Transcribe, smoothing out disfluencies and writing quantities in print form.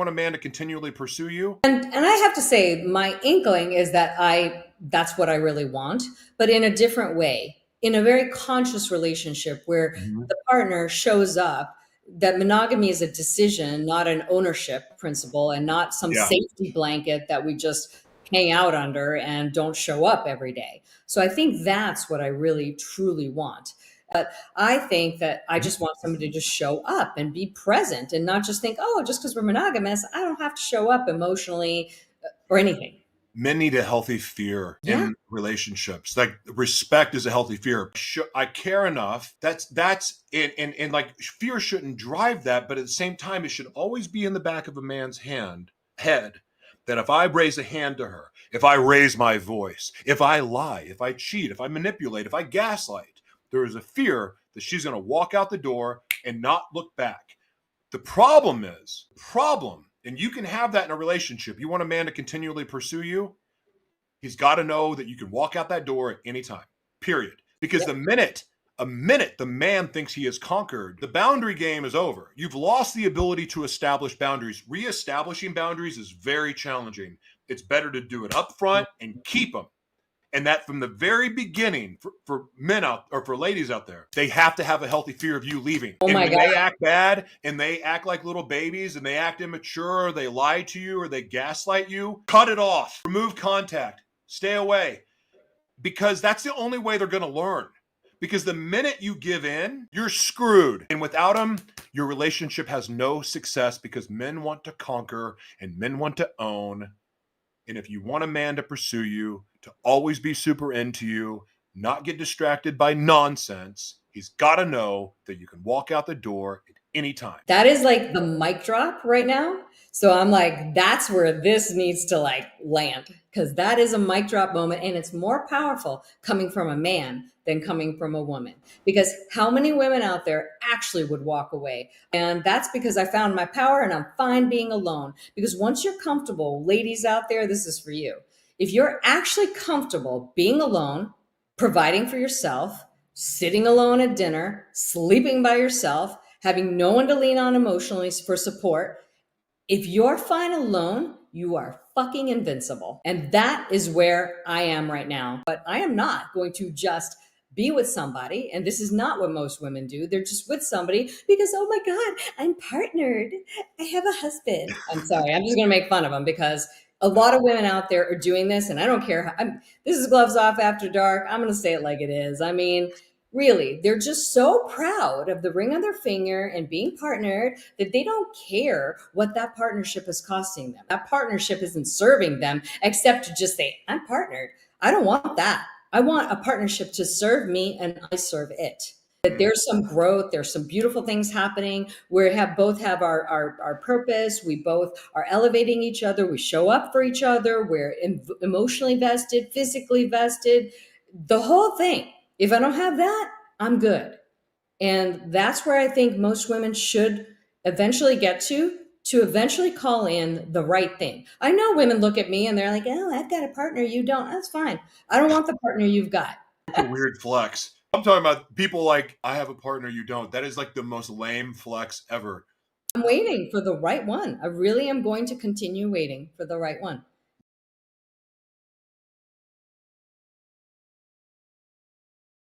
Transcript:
want a man to continually pursue you? And I have to say, my inkling is that that's what I really want, but in a different way, in a very conscious relationship where Mhm. the partner shows up, that monogamy is a decision, not an ownership principle, and not some Yeah. safety blanket that we just hang out under and don't show up every day. So I think that's what I really truly want. But I think that I Mhm. just want somebody to just show up and be present and not just think, oh, just because we're monogamous, I don't have to show up emotionally or anything. Men need a healthy fear Yeah. in relationships. Like respect is a healthy fear. I care enough. That's and like fear shouldn't drive that, but at the same time, it should always be in the back of a man's head that if I raise a hand to her, if I raise my voice, if I lie, if I cheat, if I manipulate, if I gaslight, there is a fear that she's going to walk out the door and not look back. The problem, and you can have that in a relationship. You want a man to continually pursue you, he's got to know that you can walk out that door at any time, period. Because Yep. the minute the man thinks he has conquered, the boundary game is over. You've lost the ability to establish boundaries. Reestablishing boundaries is very challenging. It's better to do it up front and keep them. And that from the very beginning, for men out or for ladies out there, they have to have a healthy fear of you leaving. Oh And my when God. they act bad and they act like little babies and they act immature or they lie to you or they gaslight you, cut it off, remove contact, stay away, because that's the only way they're going to learn. Because the minute you give in, you're screwed. And without them, your relationship has no success because men want to conquer and men want to own. And if you want a man to pursue you, to always be super into you, not get distracted by nonsense, he's got to know that you can walk out the door at any time. That is like the mic drop right now. So I'm like, that's where this needs to like land because that is a mic drop moment. And it's more powerful coming from a man than coming from a woman. Because how many women out there actually would walk away? And that's because I found my power and I'm fine being alone. Because once you're comfortable, ladies out there, this is for you. If you're actually comfortable being alone, providing for yourself, sitting alone at dinner, sleeping by yourself, having no one to lean on emotionally for support. If you're fine alone, you are fucking invincible. And that is where I am right now. But I am not going to just be with somebody. And this is not what most women do. They're just with somebody because, oh my God, I'm partnered. I have a husband. I'm sorry. I'm just going to make fun of them because a lot of women out there are doing this. And I don't care. This is Gloves Off After Dark. I'm going to say it like it is. I mean, really, they're just so proud of the ring on their finger and being partnered that they don't care what that partnership is costing them. That partnership isn't serving them except to just say, I'm partnered. I don't want that. I want a partnership to serve me and I serve it. That there's some growth, there's some beautiful things happening. We have both have our purpose. We both are elevating each other. We show up for each other. We're emotionally vested, physically vested, the whole thing. If I don't have that, I'm good. And that's where I think most women should eventually get to eventually call in the right thing. I know women look at me and they're like, oh, I've got a partner. You don't. That's fine. I don't want the partner you've got. It's a weird flex. I'm talking about people like, I have a partner, you don't. That is like the most lame flex ever. I'm waiting for the right one. I really am going to continue waiting for the right one.